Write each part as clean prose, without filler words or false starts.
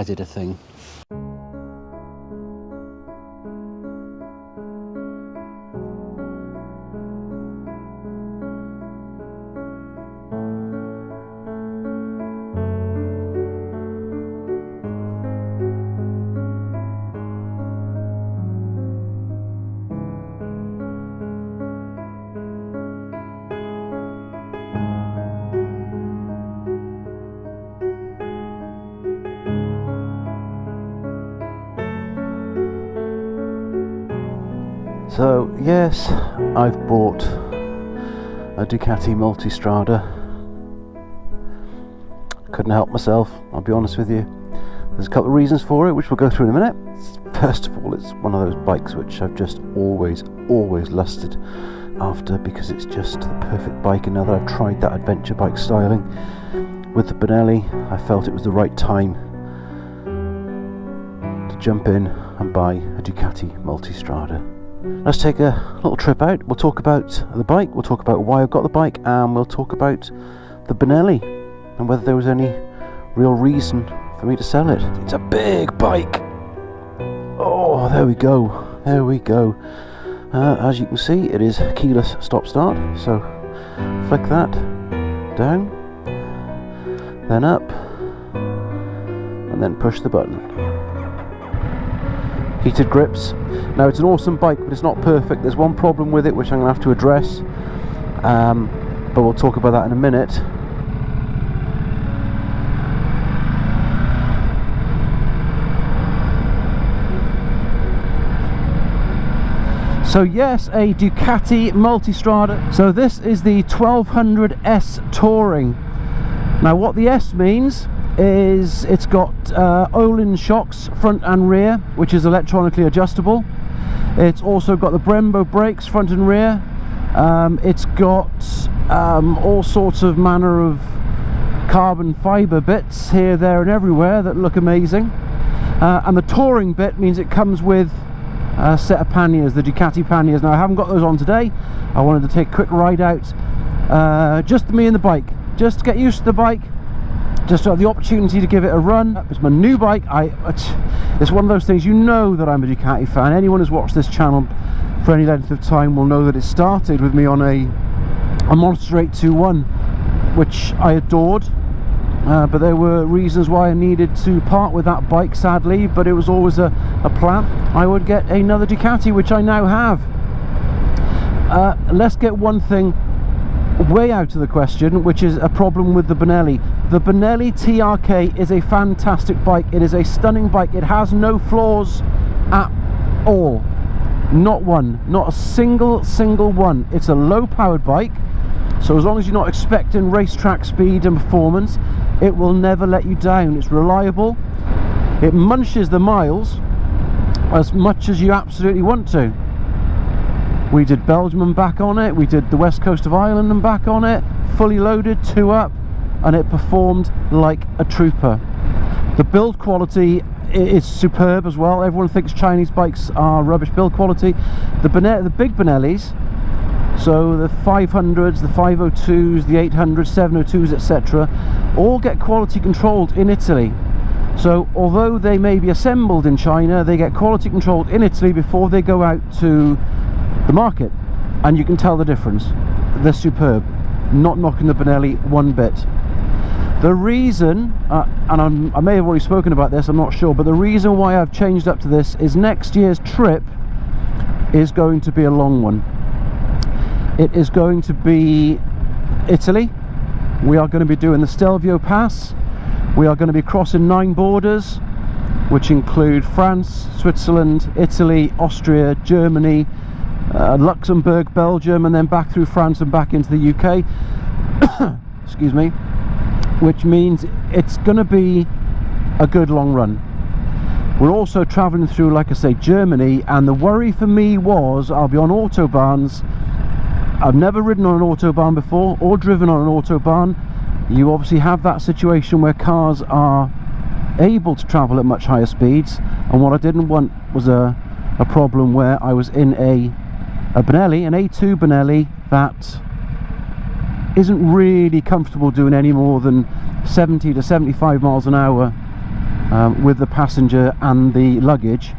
I did a thing. So yes, I've bought a Ducati Multistrada. Couldn't help myself, I'll be honest with you. There's a couple of reasons for it, which we'll go through in a minute. First of all, it's one of those bikes which I've just always lusted after, because it's just the perfect bike. And now that I've tried that adventure bike styling with the Benelli, I felt it was the right time to jump in and buy a Ducati Multistrada. Let's take a little trip out. We'll talk about the bike, we'll talk about why I've got the bike, and we'll talk about the Benelli and whether there was any real reason for me to sell it. It's a big bike. Oh, there we go. There we go. As you can see, it is keyless stop start. So flick that down, then up, and then push the button. Heated grips. Now it's an awesome bike, but it's not perfect. There's one problem with it which I'm going to have to address, but we'll talk about that in a minute. So yes, a Ducati Multistrada. So this is the 1200S Touring. Now what the S means is it's got Öhlins shocks front and rear, which is electronically adjustable. It's also got the Brembo brakes front and rear. It's got all sorts of manner of carbon fibre bits here, there and everywhere that look amazing. And the touring bit means it comes with a set of panniers, the Ducati panniers. Now I haven't got those on today. I wanted to take a quick ride out, just me and the bike, just to get used to the bike, just to have the opportunity to give it a run. It's my new bike. It's one of those things, you know that I'm a Ducati fan. Anyone who's watched this channel for any length of time will know that it started with me on a Monster 821, which I adored, but there were reasons why I needed to part with that bike, sadly, but it was always a plan. I would get another Ducati, which I now have. Let's get one thing way out of the question, which is a problem with the Benelli. The Benelli TRK is a fantastic bike. It is a stunning bike. It has no flaws at all. Not one. Not a single one. It's a low powered bike, so as long as you're not expecting racetrack speed and performance, it will never let you down. It's reliable. It munches the miles as much as you absolutely want to. We did Belgium and back on it, we did the west coast of Ireland and back on it, fully loaded, 2 up, and it performed like a trooper. The build quality is superb as well. Everyone thinks Chinese bikes are rubbish build quality. The big Benellis, so the 500s, the 502s, the 800s, 702s, etc., all get quality controlled in Italy. So although they may be assembled in China, they get quality controlled in Italy before they go out to the market, and you can tell the difference. They're superb. Not knocking the Benelli one bit. The reason, and I may have already spoken about this, I'm not sure, but the reason why I've changed up to this is next year's trip is going to be a long one. It is going to be Italy. We are going to be doing the Stelvio Pass. We are going to be crossing 9 borders, which include France, Switzerland, Italy, Austria, Germany, Luxembourg, Belgium, and then back through France and back into the UK. Excuse me. Which means it's going to be a good long run. We're also travelling through, like I say, Germany, and the worry for me was I'll be on autobahns. I've never ridden on an autobahn before or driven on an autobahn. You obviously have that situation where cars are able to travel at much higher speeds, and what I didn't want was a problem where I was in a Benelli, an A2 Benelli, that isn't really comfortable doing any more than 70 to 75 miles an hour with the passenger and the luggage,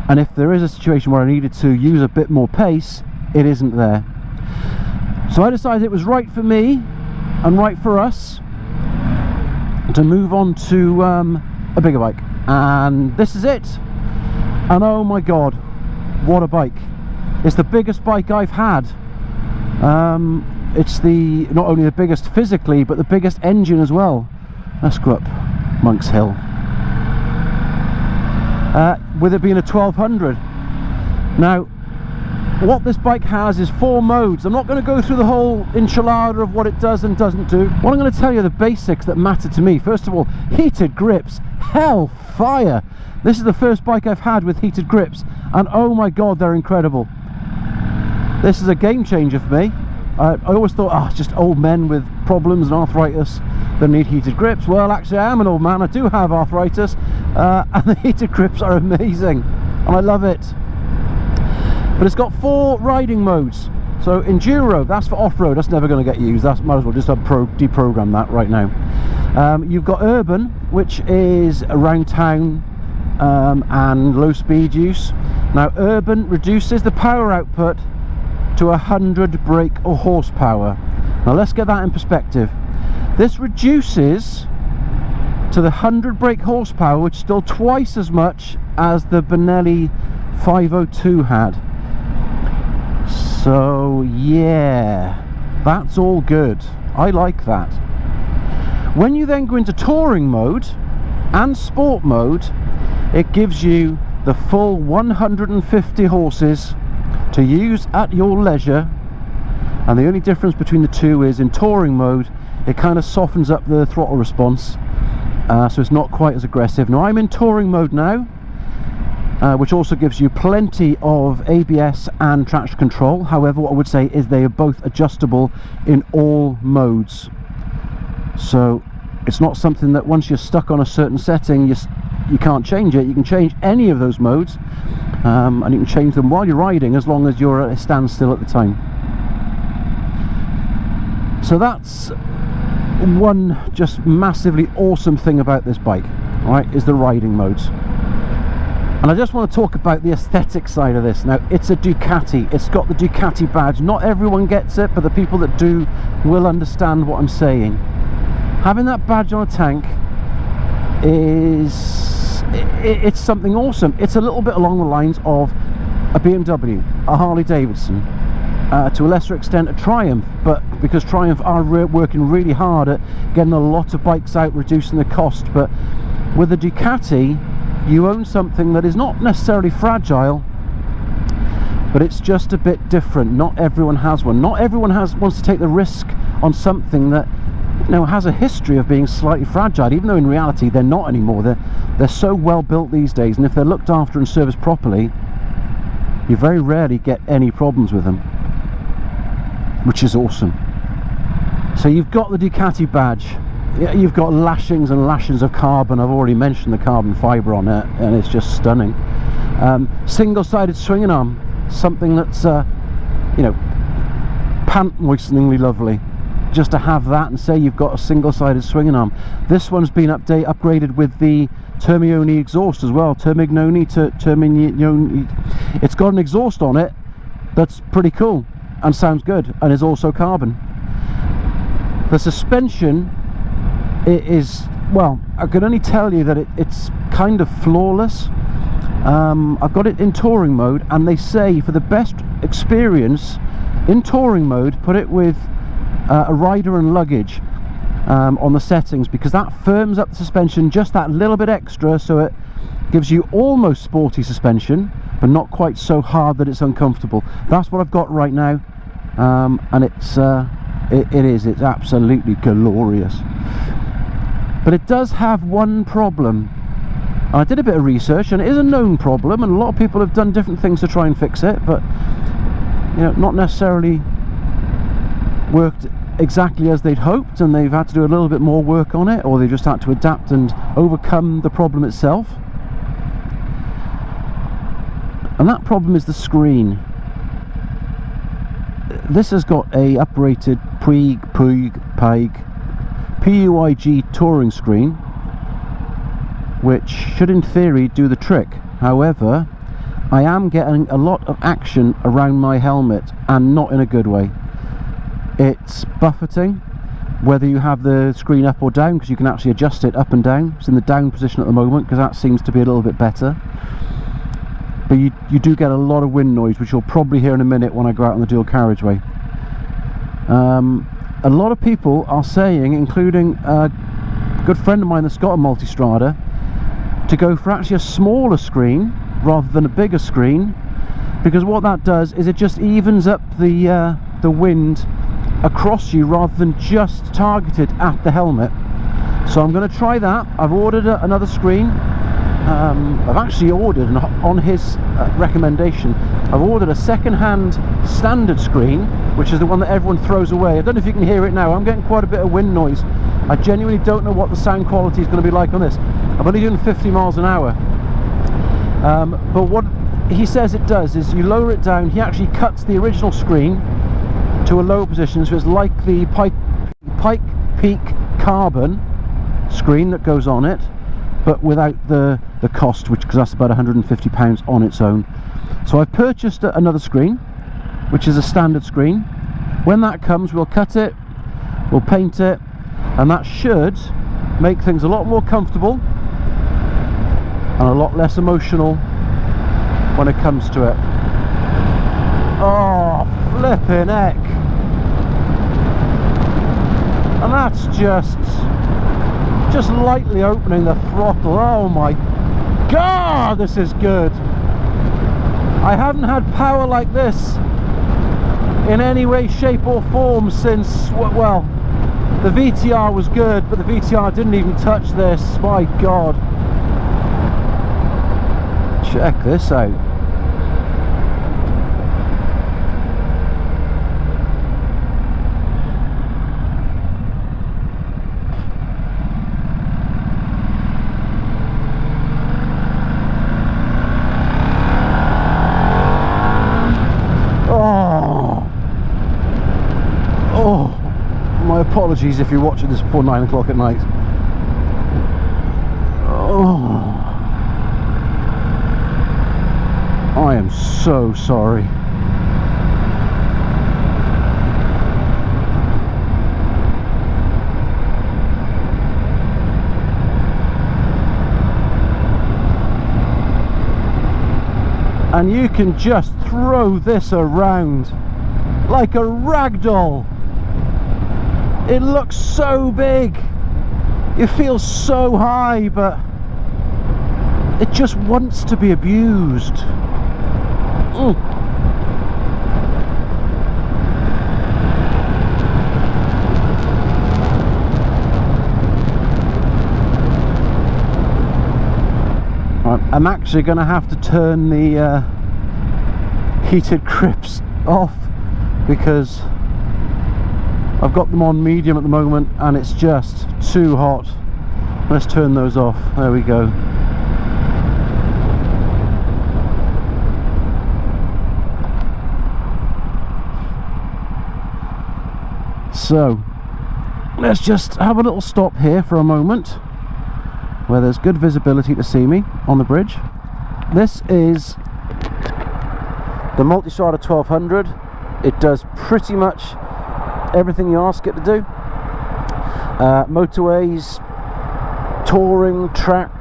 and if there is a situation where I needed to use a bit more pace, it isn't there. So I decided it was right for me and right for us to move on to a bigger bike, and this is it. And oh my god, what a bike. It's the biggest bike I've had. It's not only the biggest physically, but the biggest engine as well. Let's go up Monk's Hill. With it being a 1200. Now, what this bike has is 4 modes. I'm not going to go through the whole enchilada of what it does and doesn't do. What I'm going to tell you are the basics that matter to me. First of all, heated grips. Hell fire! This is the first bike I've had with heated grips, and oh my god, they're incredible. This is a game changer for me. I always thought, oh, it's just old men with problems and arthritis that need heated grips. Well, actually, I am an old man. I do have arthritis, and the heated grips are amazing, and I love it. But it's got 4 riding modes. So enduro, that's for off-road. That's never going to get used. That's, might as well just deprogram that right now. You've got urban, which is around town and low speed use. Now, urban reduces the power output to 100 brake or horsepower. Now let's get that in perspective. This reduces to the 100 brake horsepower, which is still twice as much as the Benelli 502 had. So yeah, that's all good. I like that. When you then go into touring mode and sport mode, it gives you the full 150 horses to use at your leisure, and the only difference between the two is in touring mode it kind of softens up the throttle response, so it's not quite as aggressive. Now I'm in touring mode now, which also gives you plenty of ABS and traction control. However, what I would say is they are both adjustable in all modes, so it's not something that once you're stuck on a certain setting you can't change it. You can change any of those modes, and you can change them while you're riding as long as you're at a standstill at the time. So that's one just massively awesome thing about this bike, right, is the riding modes. And I just want to talk about the aesthetic side of this. Now, it's a Ducati. It's got the Ducati badge. Not everyone gets it, but the people that do will understand what I'm saying. Having that badge on a tank it's something awesome. It's a little bit along the lines of a BMW, a Harley Davidson, to a lesser extent a Triumph, but because Triumph are working really hard at getting a lot of bikes out, reducing the cost. But with a Ducati, you own something that is not necessarily fragile, but it's just a bit different. Not everyone has one. Not everyone wants to take the risk on something that, you know, has a history of being slightly fragile, even though in reality they're not anymore. They're so well built these days, and if they're looked after and serviced properly, you very rarely get any problems with them, which is awesome. So you've got the Ducati badge, you've got lashings and lashings of carbon. I've already mentioned the carbon fibre on it, and it's just stunning. Single-sided swinging arm, something that's you know, pant moisteningly lovely. Just to have that and say you've got a single-sided swinging arm. This one's been upgraded with the Termignoni exhaust as well. Termignoni to Termignoni. It's got an exhaust on it that's pretty cool and sounds good, and is also carbon. The suspension, it is, well, I can only tell you that it's kind of flawless. I've got it in touring mode, and they say for the best experience in touring mode, put it with a rider and luggage on the settings, because that firms up the suspension just that little bit extra, so it gives you almost sporty suspension but not quite so hard that it's uncomfortable. That's what I've got right now, and it's absolutely glorious. But it does have one problem. I did a bit of research, and it is a known problem, and a lot of people have done different things to try and fix it, but you know, not necessarily worked exactly as they'd hoped, and they've had to do a little bit more work on it, or they just had to adapt and overcome the problem itself. And that problem is the screen. This has got a uprated PUIG touring screen, which should in theory do the trick. However, I am getting a lot of action around my helmet, and not in a good way. It's buffeting, whether you have the screen up or down, because you can actually adjust it up and down. It's in the down position at the moment because that seems to be a little bit better. But you do get a lot of wind noise, which you'll probably hear in a minute when I go out on the dual carriageway. A lot of people are saying, including a good friend of mine that's got a Multistrada, to go for actually a smaller screen rather than a bigger screen, because what that does is it just evens up the wind across you rather than just targeted at the helmet. So I'm going to try that. I've ordered another screen. I've actually ordered, on his recommendation, I've ordered a second-hand standard screen, which is the one that everyone throws away. I don't know if you can hear it now. I'm getting quite a bit of wind noise. I genuinely don't know what the sound quality is going to be like on this. I'm only doing 50 miles an hour. But what he says it does is you lower it down. He actually cuts the original screen to a low position, so it's like the Pike Peak Carbon screen that goes on it, but without the cost, because that's about £150 on its own. So I've purchased another screen, which is a standard screen. When that comes, we'll cut it, we'll paint it, and that should make things a lot more comfortable and a lot less emotional when it comes to it. Oh, flipping heck. And that's just lightly opening the throttle. Oh my god, this is good. I haven't had power like this in any way, shape or form since, well, the VTR was good, but the VTR didn't even touch this. My god. Check this out. Apologies if you're watching this before 9 o'clock at night. Oh, I am so sorry. And you can just throw this around like a rag doll. It looks so big, it feels so high, but it just wants to be abused. I'm actually going to have to turn the heated grips off, because I've got them on medium at the moment and it's just too hot. Let's turn those off. There we go. So let's just have a little stop here for a moment where there's good visibility to see me on the bridge. This is the Multistrada 1200. It does pretty much everything you ask it to do. Motorways, touring, track.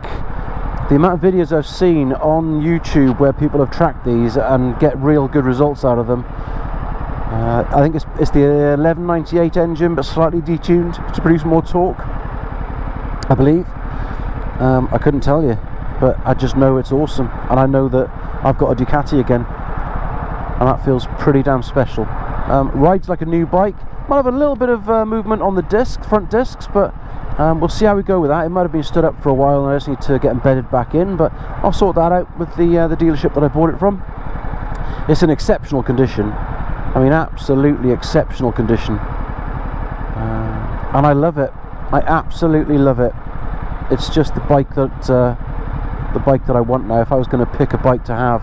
The amount of videos I've seen on YouTube where people have tracked these and get real good results out of them. I think it's the 1198 engine, but slightly detuned to produce more torque, I believe. I couldn't tell you, but I just know it's awesome, and I know that I've got a Ducati again, and that feels pretty damn special. Rides like a new bike. Might have a little bit of movement on the front discs, but we'll see how we go with that. It might have been stood up for a while and I just need to get embedded back in, but I'll sort that out with the dealership that I bought it from. It's in exceptional condition. I mean, absolutely exceptional condition, and I love it. I absolutely love it. It's just the bike that I want now. If I was going to pick a bike to have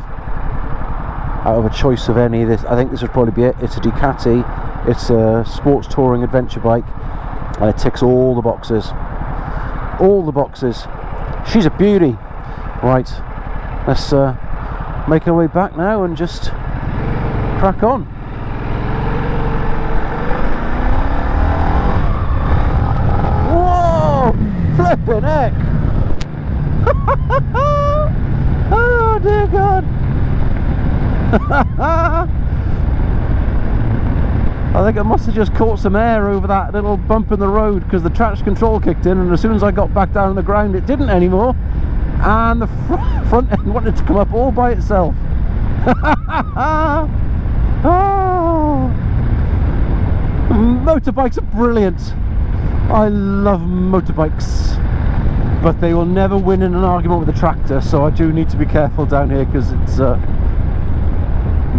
out of a choice of any, I think this would probably be it. It's a Ducati. It's a sports touring adventure bike, and it ticks all the boxes. All the boxes. She's a beauty. Right, let's make our way back now and just crack on. Whoa! Flipping heck! Oh dear God! I think I must have just caught some air over that little bump in the road, because the traction control kicked in, and as soon as I got back down on the ground it didn't anymore, and the front end wanted to come up all by itself. Oh. Motorbikes are brilliant. I love motorbikes, but they will never win in an argument with a tractor, so I do need to be careful down here, because it's a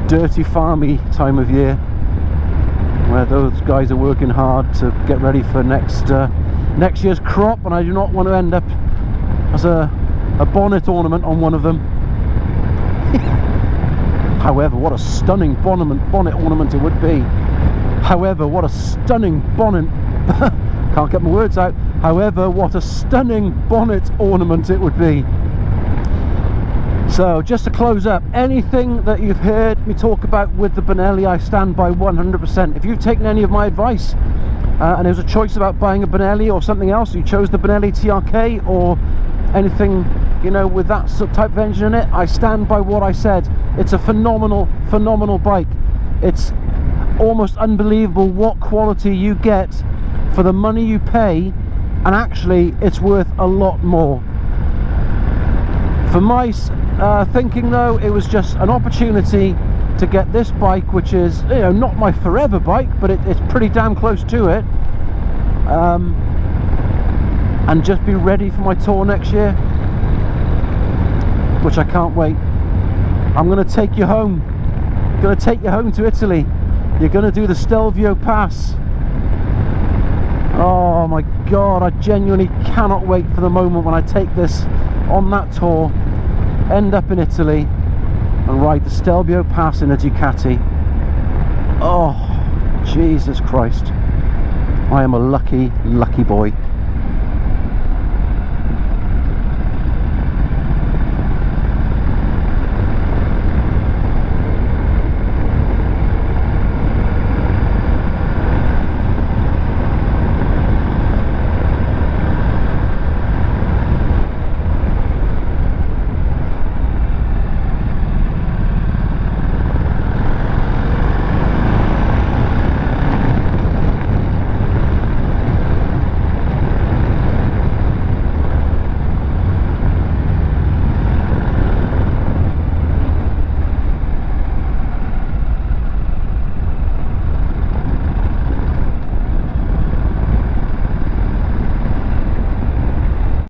dirty farmy time of year where those guys are working hard to get ready for next year's crop, and I do not want to end up as a bonnet ornament on one of them. However, what a stunning bonnet ornament it would be. However, what a stunning bonnet can't get my words out. However, what a stunning bonnet ornament it would be. So just to close up, anything that you've heard me talk about with the Benelli, I stand by 100%. If you've taken any of my advice and there was a choice about buying a Benelli or something else, you chose the Benelli TRK or anything, you know, with that type of engine in it, I stand by what I said. It's a phenomenal bike. It's almost unbelievable what quality you get for the money you pay, and actually it's worth a lot more. For my thinking though, it was just an opportunity to get this bike, which is, you know, not my forever bike, but it's pretty damn close to it, and just be ready for my tour next year, which I can't wait. I'm going to take you home. I'm going to take you home to Italy. You're going to do the Stelvio Pass. Oh my God, I genuinely cannot wait for the moment when I take this on that tour, end up in Italy and ride the Stelvio Pass in a Ducati. Oh, Jesus Christ. I am a lucky boy.